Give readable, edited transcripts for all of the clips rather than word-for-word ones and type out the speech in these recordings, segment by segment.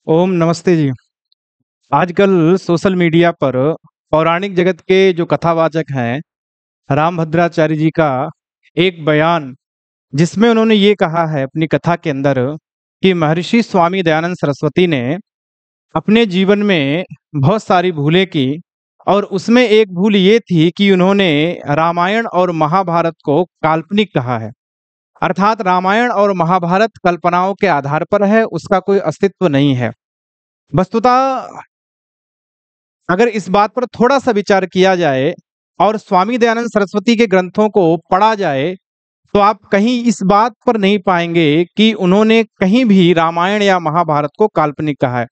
ओम नमस्ते जी। आजकल social media पर पौराणिक जगत के जो कथावाचक हैं रामभद्राचार्य जी का एक बयान, जिसमें उन्होंने ये कहा है अपनी कथा के अंदर कि महर्षि स्वामी दयानंद सरस्वती ने अपने जीवन में बहुत सारी भूलें की और उसमें एक भूल ये थी कि उन्होंने रामायण और महाभारत को काल्पनिक कहा है। अर्थात रामायण और महाभारत कल्पनाओं के आधार पर है, उसका कोई अस्तित्व नहीं है। वस्तुतः अगर इस बात पर थोड़ा सा विचार किया जाए और स्वामी दयानंद सरस्वती के ग्रंथों को पढ़ा जाए, तो आप कहीं इस बात पर नहीं पाएंगे कि उन्होंने कहीं भी रामायण या महाभारत को काल्पनिक कहा है।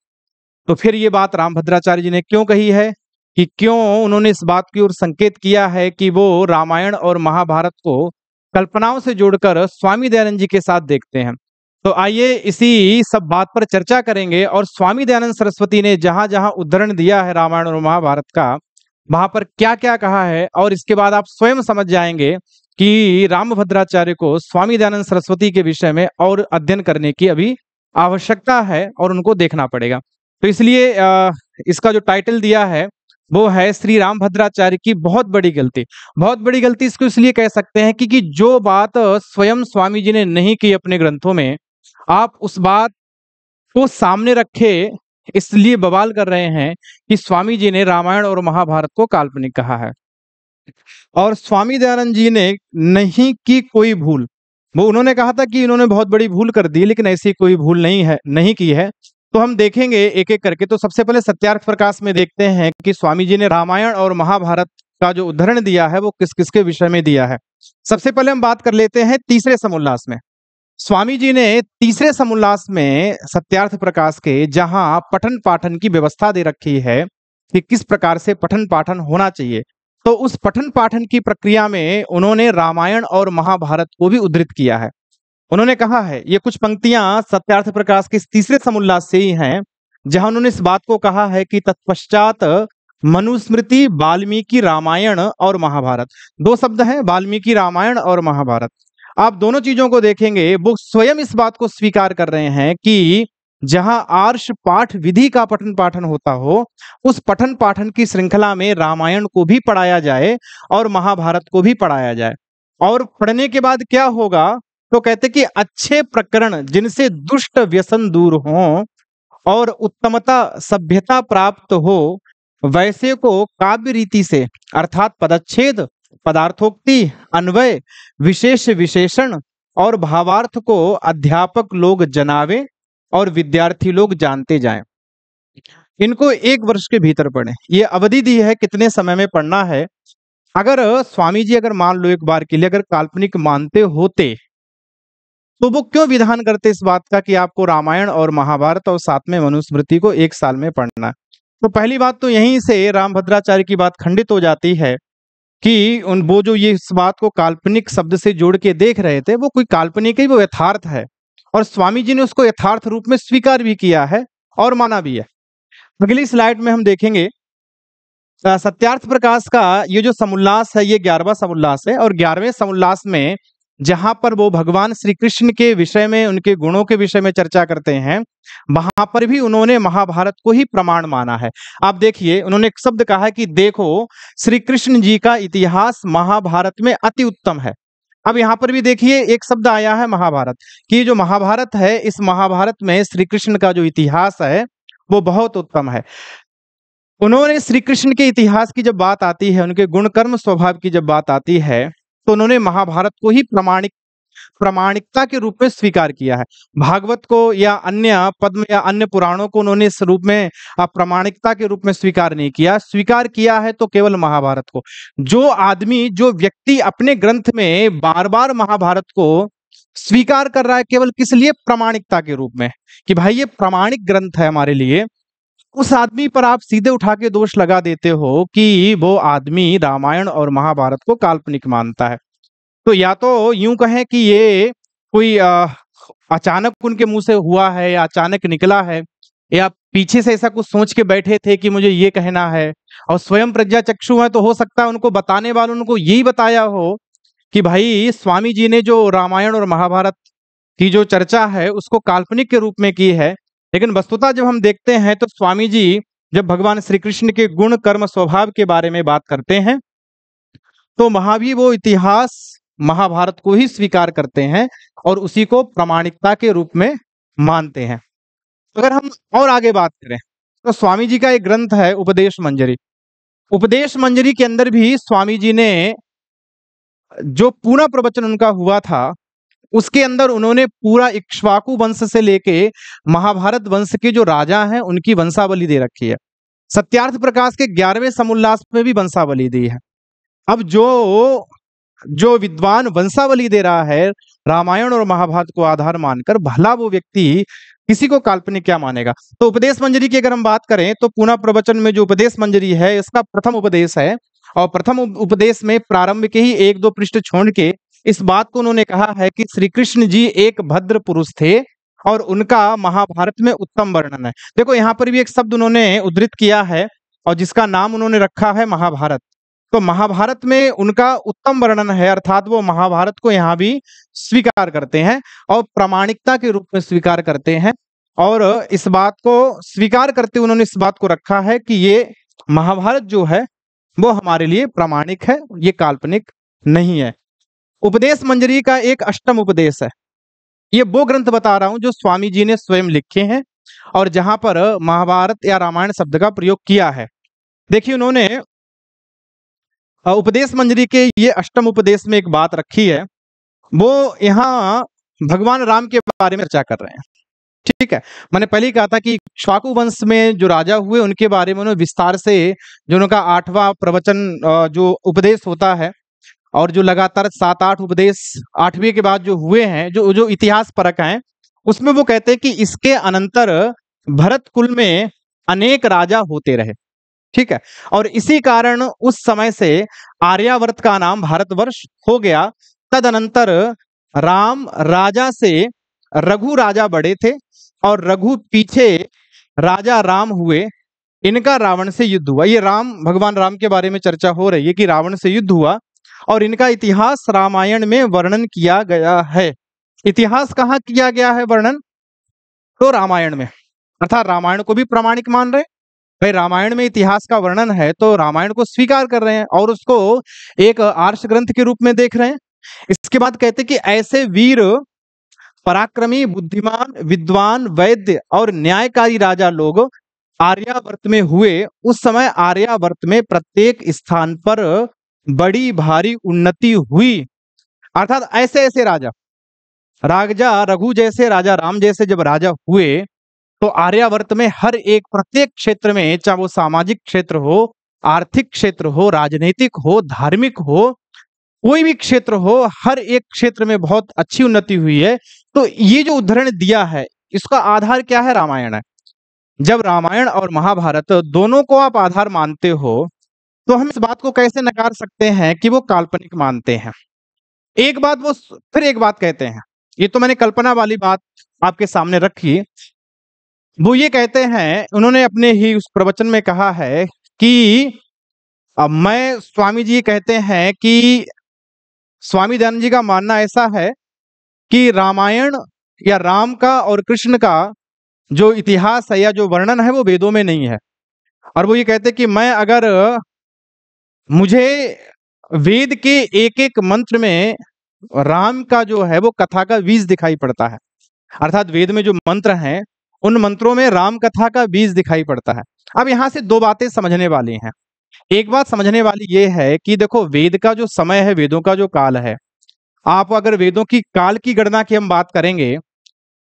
तो फिर ये बात रामभद्राचार्य जी ने क्यों कही है, कि क्यों उन्होंने इस बात की ओर संकेत किया है कि वो रामायण और महाभारत को कल्पनाओं से जोड़कर स्वामी दयानंद जी के साथ देखते हैं। तो आइए इसी सब बात पर चर्चा करेंगे और स्वामी दयानंद सरस्वती ने जहां जहां उद्धरण दिया है रामायण और महाभारत का, वहां पर क्या क्या कहा है, और इसके बाद आप स्वयं समझ जाएंगे कि रामभद्राचार्य को स्वामी दयानंद सरस्वती के विषय में और अध्ययन करने की अभी आवश्यकता है और उनको देखना पड़ेगा। तो इसलिए इसका जो टाइटल दिया है वो है श्री रामभद्राचार्य की बहुत बड़ी गलती। बहुत बड़ी गलती इसको इसलिए कह सकते हैं कि जो बात स्वयं स्वामी जी ने नहीं की अपने ग्रंथों में, आप उस बात को सामने रखे इसलिए बवाल कर रहे हैं कि स्वामी जी ने रामायण और महाभारत को काल्पनिक कहा है। और स्वामी दयानंद जी ने नहीं की कोई भूल। वो उन्होंने कहा था कि इन्होंने बहुत बड़ी भूल कर दी, लेकिन ऐसी कोई भूल नहीं की है। तो हम देखेंगे एक एक करके। तो सबसे पहले सत्यार्थ प्रकाश में देखते हैं कि स्वामी जी ने रामायण और महाभारत का जो उदाहरण दिया है वो किस किस के विषय में दिया है। सबसे पहले हम बात कर लेते हैं तीसरे समुल्लास में। स्वामी जी ने तीसरे समुल्लास में सत्यार्थ प्रकाश के, जहां पठन पाठन की व्यवस्था दे रखी है कि किस प्रकार से पठन पाठन होना चाहिए, तो उस पठन पाठन की प्रक्रिया में उन्होंने रामायण और महाभारत को भी उद्धृत किया है। उन्होंने कहा है, ये कुछ पंक्तियां सत्यार्थ प्रकाश के इस तीसरे समुल्लास से ही हैं, जहां उन्होंने इस बात को कहा है कि तत्पश्चात मनुस्मृति वाल्मीकि रामायण और महाभारत। दो शब्द हैं, वाल्मीकि रामायण और महाभारत। आप दोनों चीजों को देखेंगे, वो स्वयं इस बात को स्वीकार कर रहे हैं कि जहां आर्ष पाठ विधि का पठन पाठन होता हो, उस पठन पाठन की श्रृंखला में रामायण को भी पढ़ाया जाए और महाभारत को भी पढ़ाया जाए। और पढ़ने के बाद क्या होगा, तो कहते कि अच्छे प्रकरण जिनसे दुष्ट व्यसन दूर हो और उत्तमता सभ्यता प्राप्त हो, वैसे को काव्य रीति से, अर्थात पदच्छेद, पदार्थोक्ति, अन्वय, विशेष विशेषण और भावार्थ को अध्यापक लोग जनावे और विद्यार्थी लोग जानते जाएं। इनको 1 वर्ष के भीतर पढ़ें। ये अवधि दी है कितने समय में पढ़ना है। अगर स्वामी जी अगर मान लो एक बार के लिए अगर काल्पनिक मानते होते, तो वो क्यों विधान करते इस बात का कि आपको रामायण और महाभारत और साथ में मनुस्मृति को 1 साल में पढ़ना है। तो पहली बात तो यहीं से रामभद्राचार्य की बात खंडित हो जाती है कि वो जो ये इस बात को काल्पनिक शब्द से जोड़ के देख रहे थे, वो कोई काल्पनिक ही, वो यथार्थ है और स्वामी जी ने उसको यथार्थ रूप में स्वीकार भी किया है और माना भी है। अगली स्लाइड में हम देखेंगे सत्यार्थ प्रकाश का ये जो समुल्लास है, ये 11वां समुल्लास है। और 11वें समुल्लास में जहां पर वो भगवान श्री कृष्ण के विषय में, उनके गुणों के विषय में चर्चा करते हैं, वहां पर भी उन्होंने महाभारत को ही प्रमाण माना है। आप देखिए, उन्होंने एक शब्द कहा कि देखो श्री कृष्ण जी का इतिहास महाभारत में अति उत्तम है। अब यहाँ पर भी देखिए एक शब्द आया है महाभारत, कि जो महाभारत है, इस महाभारत में श्री कृष्ण का जो इतिहास है वो बहुत उत्तम है। उन्होंने श्री कृष्ण के इतिहास की जब बात आती है, उनके गुण कर्म स्वभाव की जब बात आती है, तो उन्होंने महाभारत को ही प्रामाणिकता के रूप में स्वीकार किया है। भागवत को या अन्य पद्म या अन्य पुराणों को उन्होंने इस रूप में प्रामाणिकता के रूप में स्वीकार नहीं किया। स्वीकार किया है तो केवल महाभारत को। जो आदमी, जो व्यक्ति अपने ग्रंथ में बार बार महाभारत को स्वीकार कर रहा है, केवल किस लिए? प्रामाणिकता के रूप में, कि भाई ये प्रामाणिक ग्रंथ है हमारे लिए, उस आदमी पर आप सीधे उठा के दोष लगा देते हो कि वो आदमी रामायण और महाभारत को काल्पनिक मानता है। तो या तो यूं कहें कि ये कोई अचानक उनके मुंह से हुआ है या अचानक निकला है, या पीछे से ऐसा कुछ सोच के बैठे थे कि मुझे ये कहना है, और स्वयं प्रज्ञा चक्षु है तो हो सकता है उनको बताने वालों ने यही बताया हो कि भाई स्वामी जी ने जो रामायण और महाभारत की जो चर्चा है उसको काल्पनिक के रूप में की है, लेकिन वस्तुतः जब हम देखते हैं तो स्वामी जी जब भगवान श्री कृष्ण के गुण कर्म स्वभाव के बारे में बात करते हैं तो वहां भी वो इतिहास महाभारत को ही स्वीकार करते हैं और उसी को प्रामाणिकता के रूप में मानते हैं। अगर हम और आगे बात करें तो स्वामी जी का एक ग्रंथ है उपदेश मंजरी। उपदेश मंजरी के अंदर भी स्वामी जी ने जो पूरा प्रवचन उनका हुआ था उसके अंदर उन्होंने पूरा इक्ष्वाकु वंश से लेके महाभारत वंश के जो राजा हैं उनकी वंशावली दे रखी है। सत्यार्थ प्रकाश के 11वें समोल्लास में भी वंशावली दी है। अब जो जो विद्वान वंशावली दे रहा है रामायण और महाभारत को आधार मानकर, भला वो व्यक्ति किसी को काल्पनिक क्या मानेगा। तो उपदेश मंजरी की अगर हम बात करें तो पूना प्रवचन में जो उपदेश मंजरी है इसका प्रथम उपदेश है और प्रथम उपदेश में प्रारंभ के ही 1-2 पृष्ठ छोड़ के इस बात को उन्होंने कहा है कि श्री कृष्ण जी एक भद्र पुरुष थे और उनका महाभारत में उत्तम वर्णन है। देखो यहाँ पर भी एक शब्द उन्होंने उद्धृत किया है और जिसका नाम उन्होंने रखा है महाभारत। तो महाभारत में उनका उत्तम वर्णन है, अर्थात वो महाभारत को यहाँ भी स्वीकार करते हैं और प्रामाणिकता के रूप में स्वीकार करते हैं और इस बात को स्वीकार करते उन्होंने इस बात को रखा है कि ये महाभारत जो है वो हमारे लिए प्रामाणिक है, ये काल्पनिक नहीं है। उपदेश मंजरी का एक अष्टम उपदेश है। ये वो ग्रंथ बता रहा हूं जो स्वामी जी ने स्वयं लिखे हैं और जहां पर महाभारत या रामायण शब्द का प्रयोग किया है। देखिए उन्होंने उपदेश मंजरी के ये अष्टम उपदेश में एक बात रखी है, वो यहाँ भगवान राम के बारे में चर्चा कर रहे हैं। ठीक है, मैंने पहले ही कहा था कि इक्ष्वाकु वंश में जो राजा हुए उनके बारे में उन्होंने विस्तार से जो उनका 8वां प्रवचन जो उपदेश होता है और जो लगातार 7-8 उपदेश 8वें के बाद जो हुए हैं जो जो इतिहास परक हैं उसमें वो कहते हैं कि इसके अनंतर भरत कुल में अनेक राजा होते रहे। ठीक है, और इसी कारण उस समय से आर्यावर्त का नाम भारतवर्ष हो गया। तदनंतर राम राजा से रघु राजा बड़े थे और रघु पीछे राजा राम हुए, इनका रावण से युद्ध हुआ। ये राम भगवान राम के बारे में चर्चा हो रही है कि रावण से युद्ध हुआ और इनका इतिहास रामायण में वर्णन किया गया है। इतिहास कहाँ किया गया है वर्णन? तो रामायण में, अर्थात रामायण को भी प्रामाणिक मान रहे। भाई रामायण में इतिहास का वर्णन है तो रामायण को स्वीकार कर रहे हैं और उसको एक आर्ष ग्रंथ के रूप में देख रहे हैं। इसके बाद कहते हैं कि ऐसे वीर पराक्रमी बुद्धिमान विद्वान वैद्य और न्यायकारी राजा लोग आर्यावर्त में हुए। उस समय आर्यावर्त में प्रत्येक स्थान पर बड़ी भारी उन्नति हुई। अर्थात ऐसे ऐसे राजा रघु जैसे राजा राम जैसे जब राजा हुए तो आर्यावर्त में हर एक प्रत्येक क्षेत्र में, चाहे वो सामाजिक क्षेत्र हो, आर्थिक क्षेत्र हो, राजनीतिक हो, धार्मिक हो, कोई भी क्षेत्र हो, हर एक क्षेत्र में बहुत अच्छी उन्नति हुई है। तो ये जो उदाहरण दिया है इसका आधार क्या है? रामायण है। जब रामायण और महाभारत दोनों को आप आधार मानते हो तो हम इस बात को कैसे नकार सकते हैं कि वो काल्पनिक मानते हैं। एक बात वो फिर एक बात कहते हैं, ये तो मैंने कल्पना वाली बात आपके सामने रखी। वो ये कहते हैं, उन्होंने अपने ही उस प्रवचन में कहा है कि मैं स्वामी जी कहते हैं कि स्वामी दयानंद जी का मानना ऐसा है कि रामायण या राम का और कृष्ण का जो इतिहास है या जो वर्णन है वो वेदों में नहीं है। और वो ये कहते हैं कि मैं अगर मुझे वेद के एक एक मंत्र में राम का जो है वो कथा का बीज दिखाई पड़ता है, अर्थात वेद में जो मंत्र हैं उन मंत्रों में राम कथा का बीज दिखाई पड़ता है। अब यहाँ से दो बातें समझने वाली हैं। एक बात समझने वाली ये है कि देखो वेद का जो समय है, वेदों का जो काल है, आप अगर वेदों की काल की गणना की हम बात करेंगे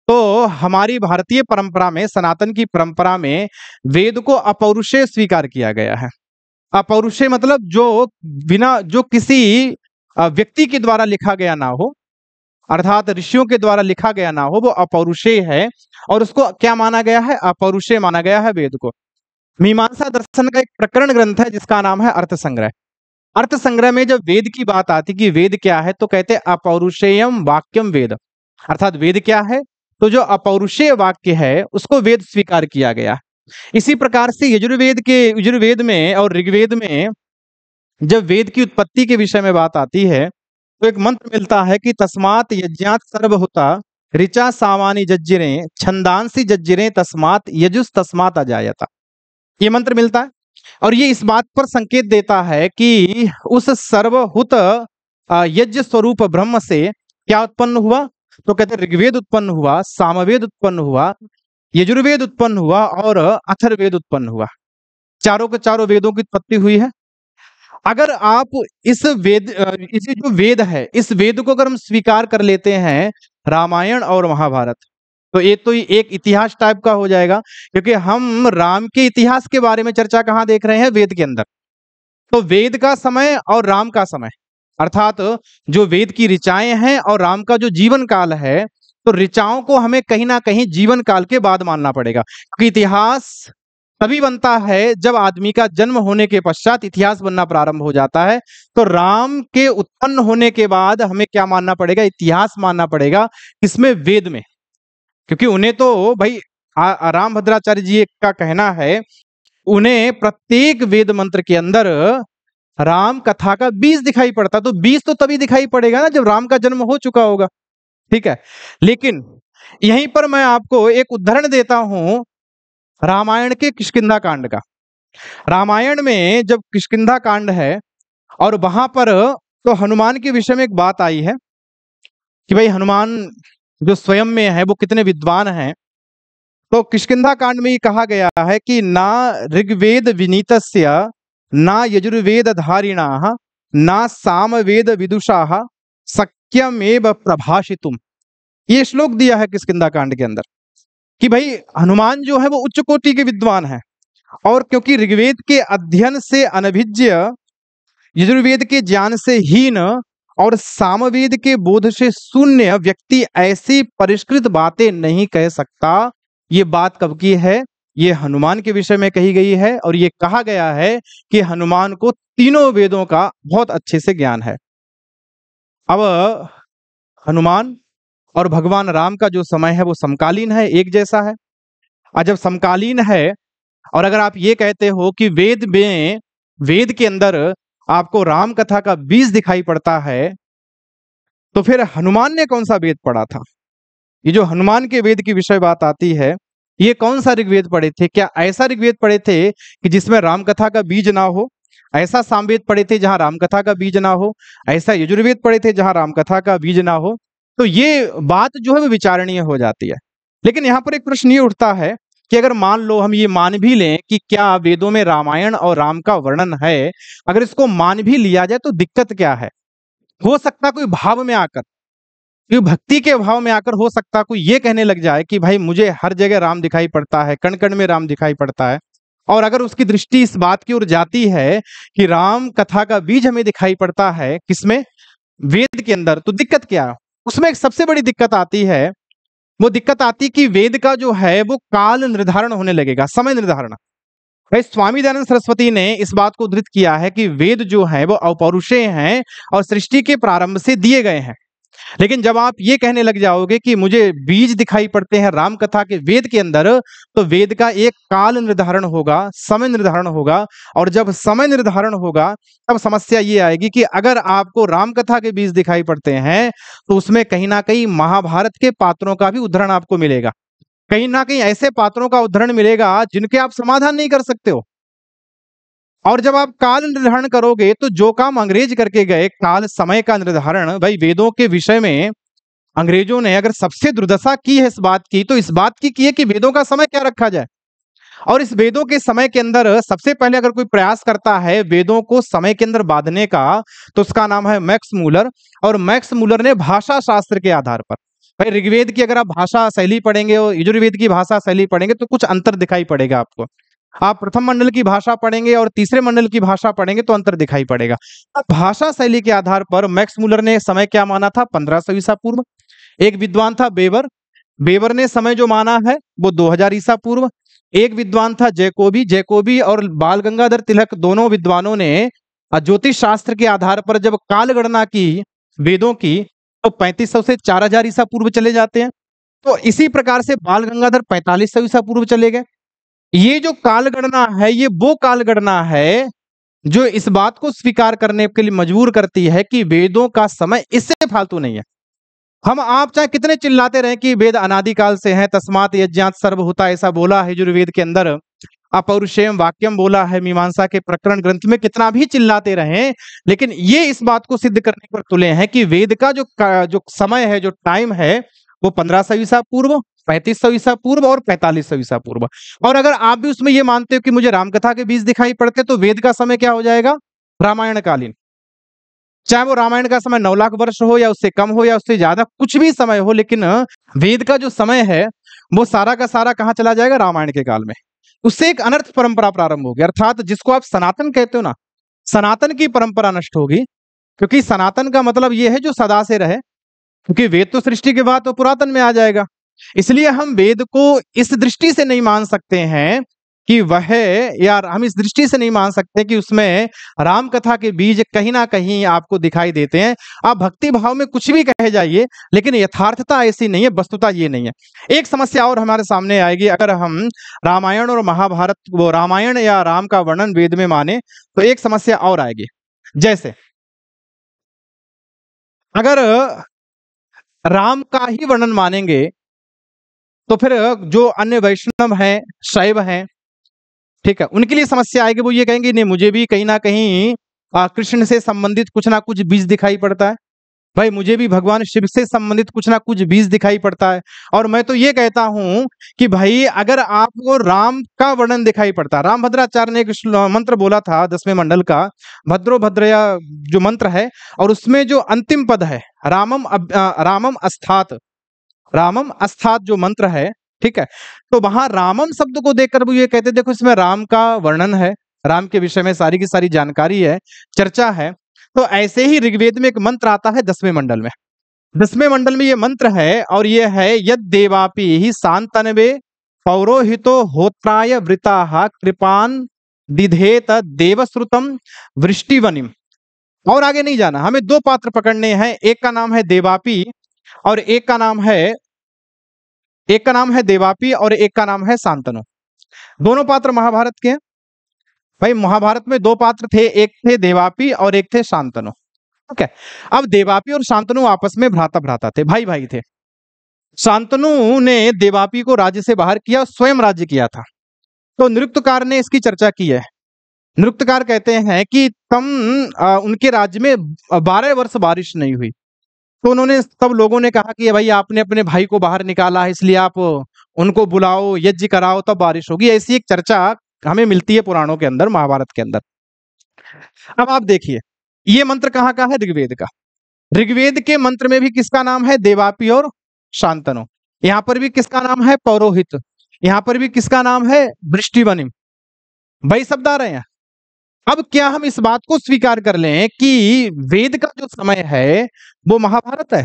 तो हमारी भारतीय परंपरा में, सनातन की परंपरा में वेद को अपौरुषेय स्वीकार किया गया है। अपौरुषेय मतलब जो किसी व्यक्ति के द्वारा लिखा गया ना हो, अर्थात ऋषियों के द्वारा लिखा गया ना हो, वो अपौरुषेय है और उसको क्या माना गया है? अपौरुषेय माना गया है वेद को। मीमांसा दर्शन का एक प्रकरण ग्रंथ है जिसका नाम है अर्थ संग्रह। अर्थ संग्रह में जब वेद की बात आती कि वेद क्या है तो कहते अपौरुषेयम वाक्यम वेद, अर्थात वेद क्या है? तो जो अपौरुषेय वाक्य है उसको वेद स्वीकार किया गया। इसी प्रकार से यजुर्वेद में और ऋग्वेद में जब वेद की उत्पत्ति के विषय में बात आती है तो एक मंत्र मिलता है कि तस्मात् यज्ञात् सर्वहुता ऋचा सामानी जज्जिरे छंदांसी जज्जिरे तस्मात यजुस तस्मात अजायता। ये मंत्र मिलता है और ये इस बात पर संकेत देता है कि उस सर्वहुत यज्ञ स्वरूप ब्रह्म से क्या उत्पन्न हुआ, तो कहते हैं ऋग्वेद उत्पन्न हुआ, सामवेद उत्पन्न हुआ, यजुर्वेद उत्पन्न हुआ और अथर्ववेद उत्पन्न हुआ। चारों के चारों वेदों की उत्पत्ति हुई है। अगर आप इस इस जो वेद है, इस वेद को अगर हम स्वीकार कर लेते हैं रामायण और महाभारत, तो ये तो एक इतिहास टाइप का हो जाएगा, क्योंकि हम राम के इतिहास के बारे में चर्चा कहाँ देख रहे हैं, वेद के अंदर। तो वेद का समय और राम का समय, अर्थात जो वेद की ऋचाएं हैं और राम का जो जीवन काल है, तो ऋचाओं को हमें कहीं ना कहीं जीवन काल के बाद मानना पड़ेगा, क्योंकि इतिहास तभी बनता है जब आदमी का जन्म होने के पश्चात इतिहास बनना प्रारंभ हो जाता है। तो राम के उत्पन्न होने के बाद हमें क्या मानना पड़ेगा, इतिहास मानना पड़ेगा, इसमें वेद में, क्योंकि उन्हें तो भाई राम भद्राचार्य जी का कहना है, उन्हें प्रत्येक वेद मंत्र के अंदर राम कथा का बीज दिखाई पड़ता। तो बीज तो तभी दिखाई पड़ेगा ना जब राम का जन्म हो चुका होगा, ठीक है। लेकिन यहीं पर मैं आपको एक उदाहरण देता हूं रामायण के किष्किंधा कांड का। रामायण में जब किष्किंधा कांड है और वहां पर तो हनुमान के विषय में एक बात आई है कि भाई हनुमान जो स्वयं में है वो कितने विद्वान हैं। तो किष्किंधा कांड में ये कहा गया है कि ना ऋग्वेद विनीतस्य ना यजुर्वेद धारिणाः ना सामवेद विदुषाः सक्यमेव प्रभाषितुम। ये श्लोक दिया है किष्किंधा कांड के अंदर कि भाई हनुमान जो है वो उच्च कोटि के विद्वान हैं, और क्योंकि ऋग्वेद के अध्ययन से अनभिज्ञ, यजुर्वेद के ज्ञान से हीन और सामवेद के बोध से शून्य व्यक्ति ऐसी परिष्कृत बातें नहीं कह सकता। ये बात कब की है, ये हनुमान के विषय में कही गई है, और ये कहा गया है कि हनुमान को तीनों वेदों का बहुत अच्छे से ज्ञान है। अब हनुमान और भगवान राम का जो समय है वो समकालीन है, एक जैसा है। और जब समकालीन है और अगर आप ये कहते हो कि वेद के अंदर आपको राम कथा का बीज दिखाई पड़ता है, तो फिर हनुमान ने कौन सा वेद पढ़ा था? ये जो हनुमान के वेद की विषय बात आती है, ये कौन सा ऋग्वेद पढ़े थे? क्या ऐसा ऋग्वेद पढ़े थे कि जिसमें राम कथा का बीज ना हो? ऐसा सामवेद पढ़े थे जहां राम कथा का बीज ना हो? ऐसा यजुर्वेद पढ़े थे जहां राम कथा का बीज ना हो? तो ये बात जो है वो विचारणीय हो जाती है। लेकिन यहाँ पर एक प्रश्न ये उठता है कि अगर मान लो हम ये मान भी लें कि क्या वेदों में रामायण और राम का वर्णन है, अगर इसको मान भी लिया जाए तो दिक्कत क्या है? हो सकता कोई भाव में आकर, भक्ति के भाव में आकर हो सकता कोई ये कहने लग जाए कि भाई मुझे हर जगह राम दिखाई पड़ता है, कण कण में राम दिखाई पड़ता है, और अगर उसकी दृष्टि इस बात की ओर जाती है कि राम कथा का बीज हमें दिखाई पड़ता है किसमें, वेद के अंदर, तो दिक्कत क्या है? उसमें एक सबसे बड़ी दिक्कत आती है, वो दिक्कत आती कि वेद का जो है वो काल निर्धारण होने लगेगा, समय निर्धारण। भाई स्वामी दयानंद सरस्वती ने इस बात को उद्धृत किया है कि वेद जो है वो अपौरुषेय हैं और सृष्टि के प्रारंभ से दिए गए हैं। लेकिन जब आप ये कहने लग जाओगे कि मुझे बीज दिखाई पड़ते हैं राम कथा के वेद के अंदर, तो वेद का एक काल निर्धारण होगा, समय निर्धारण होगा, और जब समय निर्धारण होगा तब समस्या ये आएगी कि अगर आपको राम कथा के बीज दिखाई पड़ते हैं तो उसमें कहीं ना कहीं महाभारत के पात्रों का भी उदाहरण आपको मिलेगा, कहीं ना कहीं ऐसे पात्रों का उदाहरण मिलेगा जिनके आप समाधान नहीं कर सकते हो। और जब आप काल निर्धारण करोगे तो जो काम अंग्रेज करके गए, काल समय का निर्धारण, भाई वेदों के विषय में अंग्रेजों ने अगर सबसे दुर्दशा की है इस बात की, तो इस बात की है कि वेदों का समय क्या रखा जाए। और इस वेदों के समय के अंदर सबसे पहले अगर कोई प्रयास करता है वेदों को समय के अंदर बांधने का, तो उसका नाम है मैक्स मूलर। और मैक्स मूलर ने भाषा शास्त्र के आधार पर, भाई ऋग्वेद की अगर आप भाषा शैली पढ़ेंगे और यजुर्वेद की भाषा शैली पढ़ेंगे तो कुछ अंतर दिखाई पड़ेगा आपको। आप प्रथम मंडल की भाषा पढ़ेंगे और तीसरे मंडल की भाषा पढ़ेंगे तो अंतर दिखाई पड़ेगा। अब भाषा शैली के आधार पर मैक्स मूलर ने समय क्या माना था, 1500 ईसा पूर्व। एक विद्वान था बेवर, बेवर ने समय जो माना है वो 2000 ईसा पूर्व। एक विद्वान था जैकोबी, जैकोबी और बाल गंगाधर तिलक, दोनों विद्वानों ने ज्योतिष शास्त्र के आधार पर जब काल गणना की वेदों की, तो 3500 से 4000 ईसा पूर्व चले जाते हैं। तो इसी प्रकार से बाल गंगाधर 4500 ईसा पूर्व चले गए। ये जो काल गणना है ये वो काल गणना है जो इस बात को स्वीकार करने के लिए मजबूर करती है कि वेदों का समय इससे फालतू नहीं है। हम आप चाहे कितने चिल्लाते रहें कि वेद अनादिकाल से हैं, तस्मात् यज्ञात् सर्वभूता ऐसा बोला है यजुर्वेद के अंदर, अपौरुषेयम वाक्यम बोला है मीमांसा के प्रकरण ग्रंथ में, कितना भी चिल्लाते रहें, लेकिन ये इस बात को सिद्ध करने पर तुले हैं कि वेद का जो समय है, जो टाइम है, वो 1500 ईसा पूर्व, 3500 ईसा पूर्व और 4500 ईसा पूर्व। और अगर आप भी उसमें ये मानते हो कि मुझे रामकथा के बीज दिखाई पड़ते, तो वेद का समय क्या हो जाएगा? रामायण कालीन। चाहे वो रामायण का समय 9 लाख वर्ष हो या उससे कम हो या उससे ज्यादा, कुछ भी समय हो, लेकिन वेद का जो समय है वो सारा का सारा कहाँ चला जाएगा? रामायण के काल में। उससे एक अनर्थ परंपरा प्रारंभ होगी, अर्थात जिसको आप सनातन कहते हो ना, सनातन की परंपरा नष्ट होगी। क्योंकि सनातन का मतलब ये है जो सदा से रहे, क्योंकि वेद तो सृष्टि के बाद तो पुरातन में आ जाएगा। इसलिए हम वेद को इस दृष्टि से नहीं मान सकते हैं कि वह, यार हम इस दृष्टि से नहीं मान सकते कि उसमें राम कथा के बीज कहीं ना कहीं आपको दिखाई देते हैं। आप भक्ति भाव में कुछ भी कहे जाइए, लेकिन यथार्थता ऐसी नहीं है, वस्तुता ये नहीं है। एक समस्या और हमारे सामने आएगी, अगर हम रामायण और महाभारत, वो रामायण या राम का वर्णन वेद में माने, तो एक समस्या और आएगी। जैसे अगर राम का ही वर्णन मानेंगे, तो फिर जो अन्य वैष्णव हैं, शैव हैं, ठीक है, उनके लिए समस्या आएगी। वो ये कहेंगे नहीं, मुझे भी कहीं ना कहीं कृष्ण से संबंधित कुछ ना कुछ बीज दिखाई पड़ता है, भाई मुझे भी भगवान शिव से संबंधित कुछ ना कुछ बीज दिखाई पड़ता है। और मैं तो ये कहता हूं कि भाई अगर आपको राम का वर्णन दिखाई पड़ता है, राम भद्राचार्य ने एक मंत्र बोला था 10वें मंडल का, भद्रो भद्रया जो मंत्र है, और उसमें जो अंतिम पद है रामम अस्थात, रामम अस्थात जो मंत्र है, ठीक है, तो वहां रामम शब्द को देखकर वो ये कहते, देखो इसमें राम का वर्णन है, राम के विषय में सारी की सारी जानकारी है, चर्चा है। तो ऐसे ही ऋग्वेद में एक मंत्र आता है 10वें मंडल में, 10वें मंडल में ये मंत्र है, और ये है यद देवापि ही शांतनवे पौरोहितो होत्राय वृताः कृपान दिधेत देवश्रुतम वृष्टिवनिम। और आगे नहीं जाना, हमें दो पात्र पकड़ने हैं, एक का नाम है देवापि और एक का नाम है देवापि और एक का नाम है शांतनु। दोनों पात्र महाभारत के हैं। भाई महाभारत में दो पात्र थे, एक थे देवापि और एक थे शांतनु। ओके, अब देवापि और शांतनु आपस में भ्राता भ्राता थे, भाई भाई थे। शांतनु ने देवापि को राज्य से बाहर किया, स्वयं राज्य किया था। तो निरुक्तकार ने इसकी चर्चा की है। निरुक्तकार कहते हैं कि उनके राज्य में 12 वर्ष बारिश नहीं हुई। तो उन्होंने, सब लोगों ने कहा कि भाई आपने अपने भाई को बाहर निकाला है, इसलिए आप उनको बुलाओ, यज्ञ कराओ, तब बारिश होगी। ऐसी एक चर्चा हमें मिलती है पुराणों के अंदर, महाभारत के अंदर। अब आप देखिए, ये मंत्र कहाँ का है? ऋग्वेद का। ऋग्वेद के मंत्र में भी किसका नाम है? देवापि और शांतनु। यहाँ पर भी किसका नाम है? पौरोहित। यहाँ पर भी किसका नाम है? वृष्टिवनिम। भाई शब्द आ रहे हैं। अब क्या हम इस बात को स्वीकार कर लें कि वेद का जो समय है वो महाभारत है?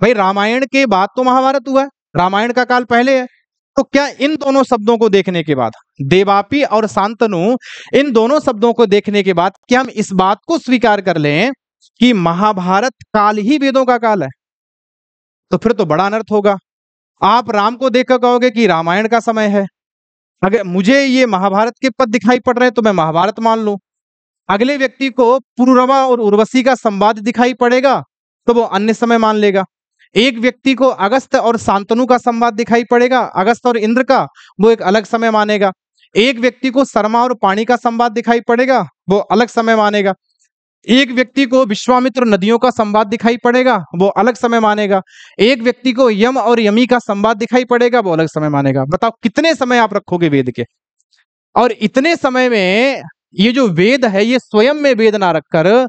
भाई रामायण के बाद तो महाभारत हुआ है, रामायण का काल पहले है। तो क्या इन दोनों शब्दों को देखने के बाद, देवापि और शांतनु, इन दोनों शब्दों को देखने के बाद क्या हम इस बात को स्वीकार कर लें कि महाभारत काल ही वेदों का काल है? तो फिर तो बड़ा अनर्थ होगा। आप राम को देखकर कहोगे कि रामायण का समय है, अगर मुझे ये महाभारत के पद दिखाई पड़ रहे हैं तो मैं महाभारत मान लूं। अगले व्यक्ति को पुरुरवा और उर्वशी का संवाद दिखाई पड़ेगा तो वो अन्य समय मान लेगा। एक व्यक्ति को अगस्त और शांतनु का संवाद दिखाई पड़ेगा, अगस्त और इंद्र का, वो एक अलग समय मानेगा। एक व्यक्ति को शर्मा और पानी का संवाद दिखाई पड़ेगा, वो अलग समय मानेगा। एक व्यक्ति को विश्वामित्र नदियों का संवाद दिखाई पड़ेगा, वो अलग समय मानेगा। एक व्यक्ति को यम और यमी का संवाद दिखाई पड़ेगा, वो अलग समय मानेगा। बताओ कितने समय आप रखोगे वेद के? और इतने समय में ये जो वेद है ये स्वयं में वेद ना रखकर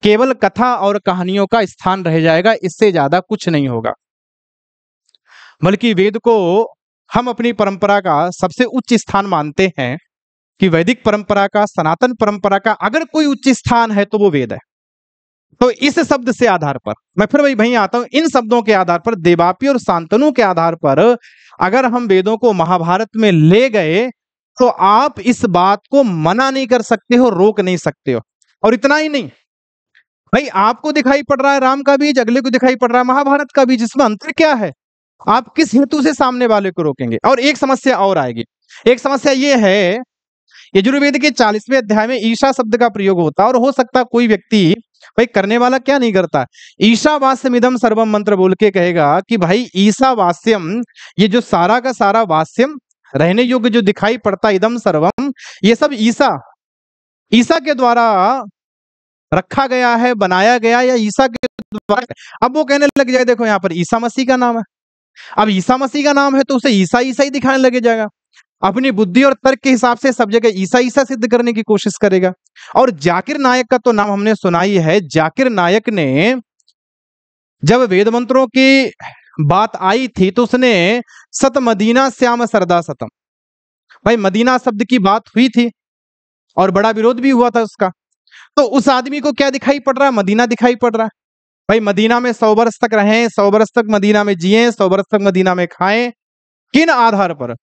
केवल कथा और कहानियों का स्थान रह जाएगा, इससे ज्यादा कुछ नहीं होगा। बल्कि वेद को हम अपनी परंपरा का सबसे उच्च स्थान मानते हैं कि वैदिक परंपरा का, सनातन परंपरा का अगर कोई उच्च स्थान है तो वो वेद है। तो इस शब्द से आधार पर मैं फिर वहीं आता हूं, इन शब्दों के आधार पर, देवापि और शांतनु के आधार पर अगर हम वेदों को महाभारत में ले गए तो आप इस बात को मना नहीं कर सकते हो, रोक नहीं सकते हो। और इतना ही नहीं, भाई आपको दिखाई पड़ रहा है राम का बीज, अगले को दिखाई पड़ रहा है महाभारत का बीज, इसमें अंतर क्या है? आप किस हेतु से सामने वाले को रोकेंगे? और एक समस्या और आएगी। एक समस्या ये है, यजुर्वेद के 40वें अध्याय में ईशा शब्द का प्रयोग होता है, और हो सकता है कोई व्यक्ति भाई करने वाला क्या नहीं करता। ईशावास्यमिदं सर्वम मंत्र बोल के कहेगा कि भाई ईशावास्यम, ये जो सारा का सारा वास्यम रहने योग्य जो दिखाई पड़ता, इदम सर्वम, ये सब ईसा ईसा के द्वारा रखा गया है, बनाया गया, या ईसा के द्वारा। अब वो कहने लग जाए देखो यहाँ पर ईसा मसीह का नाम है, अब ईसा मसीह का नाम है तो उसे ईसा ईसा ही दिखाने लगे जाएगा, अपनी बुद्धि और तर्क के हिसाब से सब जगह ईसा ईसा सिद्ध करने की कोशिश करेगा। और जाकिर नायक का तो नाम हमने सुना ही है। जाकिर नायक ने जब वेद मंत्रों की बात आई थी तो उसने सत मदीना श्याम सरदा सतम, भाई मदीना शब्द की बात हुई थी और बड़ा विरोध भी हुआ था उसका। तो उस आदमी को क्या दिखाई पड़ रहा है? मदीना दिखाई पड़ रहा है। भाई मदीना में 100 वर्ष तक रहें, 100 वर्ष तक मदीना में जिए, 100 वर्ष तक मदीना में खाएं। किन आधार पर,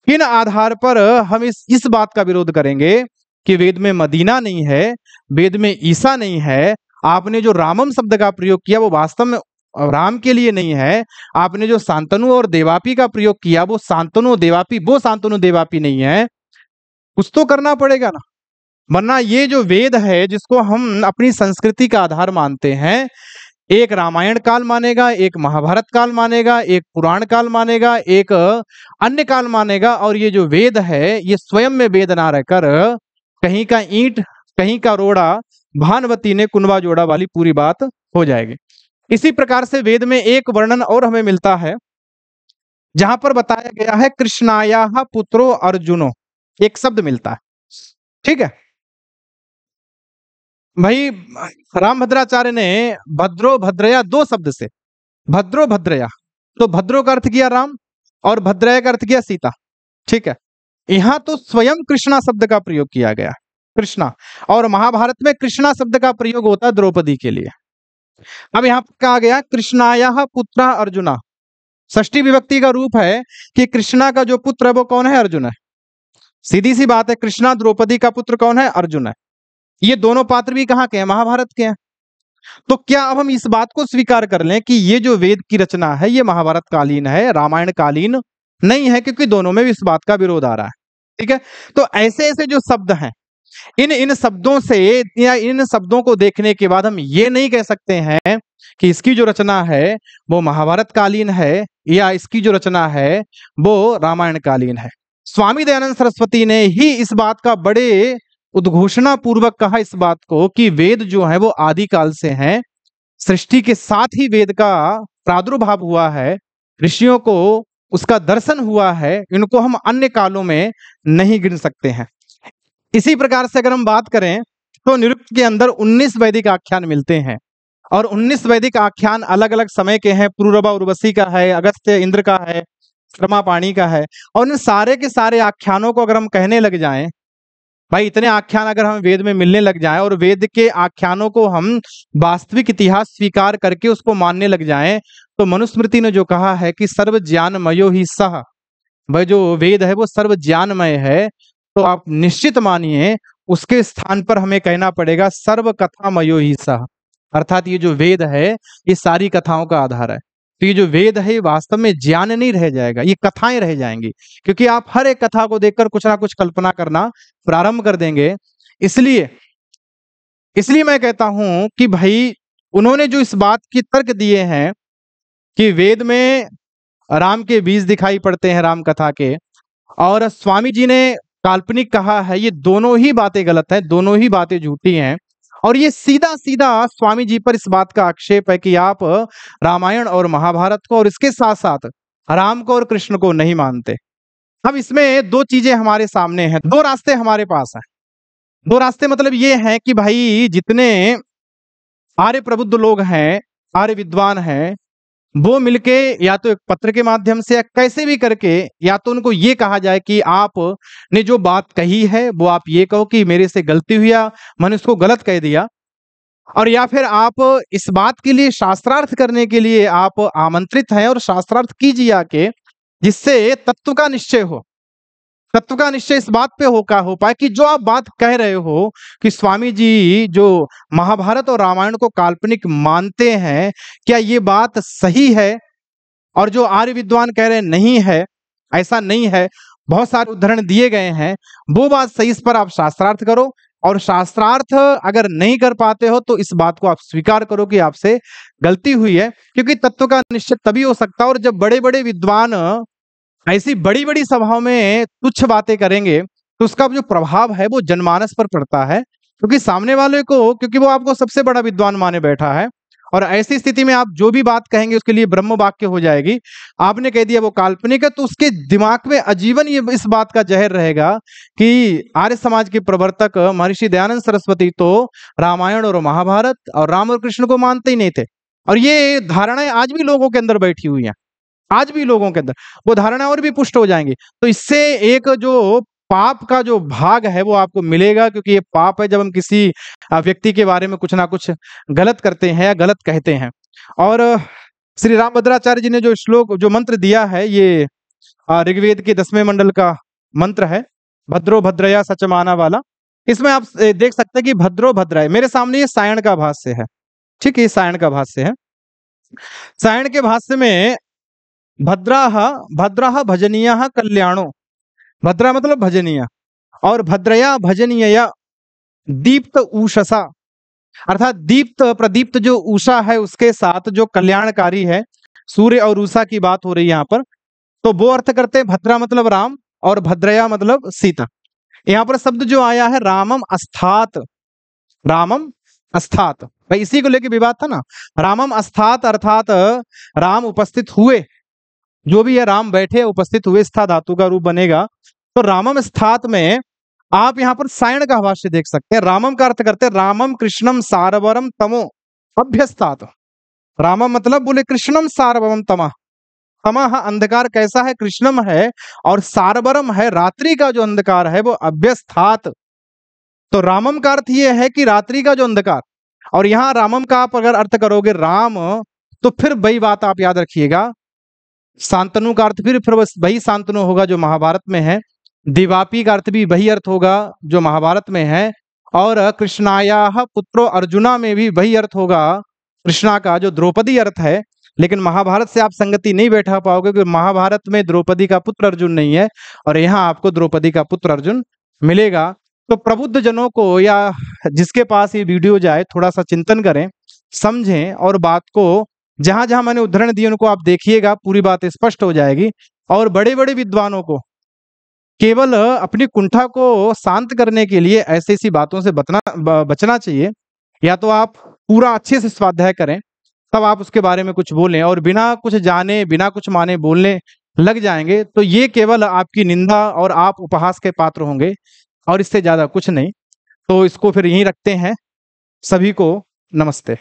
किन आधार पर हम इस बात का विरोध करेंगे कि वेद में मदीना नहीं है, वेद में ईसा नहीं है। आपने जो रामम शब्द का प्रयोग किया वो वास्तव में राम के लिए नहीं है। आपने जो शांतनु और देवापी का प्रयोग किया वो शांतनु देवापी, वो शांतनु देवापी नहीं है। कुछ तो करना पड़ेगा ना, वरना ये जो वेद है जिसको हम अपनी संस्कृति का आधार मानते हैं, एक रामायण काल मानेगा, एक महाभारत काल मानेगा, एक पुराण काल मानेगा, एक अन्य काल मानेगा, और ये जो वेद है ये स्वयं में वेद ना रहकर कहीं का ईंट कहीं का रोड़ा, भानवती ने कुनबा जोड़ा वाली पूरी बात हो जाएगी। इसी प्रकार से वेद में एक वर्णन और हमें मिलता है जहां पर बताया गया है कृष्णाया पुत्रो अर्जुनो, एक शब्द मिलता है, ठीक है भाई। रामभद्राचार्य ने भद्रो भद्रया दो शब्द से, भद्रो भद्रया, तो भद्रो का अर्थ किया राम और भद्रया का अर्थ किया सीता, ठीक है। यहां तो स्वयं कृष्णा शब्द का प्रयोग किया गया, कृष्णा, और महाभारत में कृष्णा शब्द का प्रयोग होता है द्रौपदी के लिए। अब यहां कहा गया कृष्णाया पुत्रा अर्जुना, षष्ठी विभक्ति का रूप है कि कृष्णा का जो पुत्र है वो कौन है? अर्जुन है। सीधी सी बात है, कृष्णा द्रौपदी का पुत्र कौन है? अर्जुन है। ये दोनों पात्र भी कहाँ के हैं? महाभारत के हैं। तो क्या अब हम इस बात को स्वीकार कर लें कि ये जो वेद की रचना है ये महाभारत कालीन है, रामायण कालीन नहीं है? क्योंकि दोनों में भी इस बात का विरोध आ रहा है, ठीक है। तो ऐसे ऐसे जो शब्द हैं, इन शब्दों से या इन शब्दों को देखने के बाद हम ये नहीं कह सकते हैं कि इसकी जो रचना है वो महाभारत कालीन है या इसकी जो रचना है वो रामायण कालीन है। स्वामी दयानंद सरस्वती ने ही इस बात का बड़े उद्घोषणा पूर्वक कहा इस बात को कि वेद जो है वो आदिकाल से हैं, सृष्टि के साथ ही वेद का प्रादुर्भाव हुआ है, ऋषियों को उसका दर्शन हुआ है, इनको हम अन्य कालों में नहीं गिन सकते हैं। इसी प्रकार से अगर हम बात करें तो निरुक्त के अंदर 19 वैदिक आख्यान मिलते हैं और 19 वैदिक आख्यान अलग अलग समय के हैं। पुरूरवा उर्वशी का है, अगस्त्य इंद्र का है, श्रमा पाणी का है। और इन सारे के सारे आख्यानों को अगर हम कहने लग जाएं, भाई इतने आख्यान अगर हम वेद में मिलने लग जाएं और वेद के आख्यानों को हम वास्तविक इतिहास स्वीकार करके उसको मानने लग जाएं, तो मनुस्मृति ने जो कहा है कि सर्व ज्ञानमयो ही सह, वह जो वेद है वो सर्व ज्ञानमय है, तो आप निश्चित मानिए उसके स्थान पर हमें कहना पड़ेगा सर्व कथामयो ही सह, अर्थात ये जो वेद है ये सारी कथाओं का आधार है। तो ये जो वेद है वास्तव में ज्ञान नहीं रह जाएगा, ये कथाएं रह जाएंगी, क्योंकि आप हर एक कथा को देखकर कुछ ना कुछ कल्पना करना प्रारंभ कर देंगे। इसलिए मैं कहता हूं कि भाई उन्होंने जो इस बात की तर्क दिए हैं कि वेद में राम के बीज दिखाई पड़ते हैं राम कथा के, और स्वामी जी ने काल्पनिक कहा है, ये दोनों ही बातें गलत हैं, दोनों ही बातें झूठी हैं। और ये सीधा सीधा स्वामी जी पर इस बात का आक्षेप है कि आप रामायण और महाभारत को और इसके साथ साथ राम को और कृष्ण को नहीं मानते। अब इसमें दो चीजें हमारे सामने हैं, दो रास्ते हमारे पास हैं। दो रास्ते मतलब ये हैं कि भाई जितने आर्य प्रबुद्ध लोग हैं, आर्य विद्वान हैं, वो मिलके या तो एक पत्र के माध्यम से या कैसे भी करके या तो उनको ये कहा जाए कि आपने जो बात कही है वो आप ये कहो कि मेरे से गलती हुई, मैंने उसको गलत कह दिया, और या फिर आप इस बात के लिए शास्त्रार्थ करने के लिए आप आमंत्रित हैं और शास्त्रार्थ कीजिए आके, जिससे तत्व का निश्चय हो। तत्व का निश्चय इस बात पे हो पाए कि जो आप बात कह रहे हो कि स्वामी जी जो महाभारत और रामायण को काल्पनिक मानते हैं, क्या ये बात सही है? और जो आर्य विद्वान कह रहे हैं नहीं है, ऐसा नहीं है, बहुत सारे उदाहरण दिए गए हैं, वो बात सही, इस पर आप शास्त्रार्थ करो और शास्त्रार्थ अगर नहीं कर पाते हो तो इस बात को आप स्वीकार करो कि आपसे गलती हुई है, क्योंकि तत्व का निश्चय तभी हो सकता है और जब बड़े बड़े विद्वान ऐसी बड़ी बड़ी सभाओं में तुच्छ बातें करेंगे तो उसका जो प्रभाव है वो जनमानस पर पड़ता है, क्योंकि सामने वाले को, क्योंकि वो आपको सबसे बड़ा विद्वान माने बैठा है और ऐसी स्थिति में आप जो भी बात कहेंगे उसके लिए ब्रह्म वाक्य हो जाएगी। आपने कह दिया वो काल्पनिक है तो उसके दिमाग में आजीवन ये इस बात का जहर रहेगा कि आर्य समाज के प्रवर्तक महर्षि दयानंद सरस्वती तो रामायण और महाभारत और राम और कृष्ण को मानते ही नहीं थे। और ये धारणाएं आज भी लोगों के अंदर बैठी हुई हैं, आज भी लोगों के अंदर वो धारणा और भी पुष्ट हो जाएंगी। तो इससे एक जो पाप का जो भाग है वो आपको मिलेगा, क्योंकि ये पाप है जब हम किसी व्यक्ति के बारे में कुछ ना कुछ गलत करते हैं या गलत कहते हैं। और श्री रामभद्राचार्य जी ने जो श्लोक जो मंत्र दिया है ये ऋग्वेद के 10वें मंडल का मंत्र है, भद्रो भद्रया सचमाना वाला। इसमें आप देख सकते हैं कि भद्रो भद्रय, मेरे सामने ये सायण का भाष्य है, ठीक है, ये सायण का भाष्य है। सायण के भाष्य में भद्राह भद्राह भजनीय कल्याणो, भद्रा मतलब भजनीय, और भद्रया भजनीय दीप्त उषसा, अर्थात दीप्त प्रदीप्त जो उषा है उसके साथ जो कल्याणकारी है, सूर्य और उषा की बात हो रही है यहाँ पर। तो वो अर्थ करते हैं भद्रा मतलब राम और भद्रया मतलब सीता। यहाँ पर शब्द जो आया है रामम अस्थात, रामम अस्थात, भाई इसी को लेके विवाद था ना। रामम अस्थात अर्थात राम उपस्थित हुए, जो भी है राम बैठे उपस्थित हुए, स्था धातु का रूप बनेगा। तो रामम स्थात में आप यहाँ पर सायण का भाष्य देख सकते हैं। रामम का अर्थ करते हैं रामम कृष्णम सारवरम तमो अभ्यस्तात। रामम मतलब बोले कृष्णम सारवरम तमः, तमः अंधकार कैसा है, कृष्णम है, और सारवरम है रात्रि का जो अंधकार है वो अभ्यस्तात। तो रामम का अर्थ ये है कि रात्रि का जो अंधकार, और यहाँ रामम का आप अगर अर्थ करोगे राम तो फिर वही बात आप याद रखिएगा, शांतनु का अर्थ फिर वही शांतनु होगा जो महाभारत में है, दिवापी का अर्थ भी वही अर्थ होगा जो महाभारत में है, और कृष्णाया पुत्रो अर्जुना में भी वही अर्थ होगा कृष्णा का जो द्रौपदी अर्थ है। लेकिन महाभारत से आप संगति नहीं बैठा पाओगे क्योंकि महाभारत में द्रौपदी का पुत्र अर्जुन नहीं है और यहाँ आपको द्रौपदी का पुत्र अर्जुन मिलेगा। तो प्रबुद्ध जनों को या जिसके पास ये वीडियो जाए थोड़ा सा चिंतन करें, समझें, और बात को जहां जहां मैंने उदाहरण दिए उनको आप देखिएगा, पूरी बात स्पष्ट हो जाएगी। और बड़े बड़े विद्वानों को केवल अपनी कुंठा को शांत करने के लिए ऐसी ऐसी बातों से बचना चाहिए। या तो आप पूरा अच्छे से स्वाध्याय करें तब आप उसके बारे में कुछ बोलें, और बिना कुछ जाने बिना कुछ माने बोलने लग जाएंगे तो ये केवल आपकी निंदा और आप उपहास के पात्र होंगे और इससे ज्यादा कुछ नहीं। तो इसको फिर यहीं रखते हैं। सभी को नमस्ते।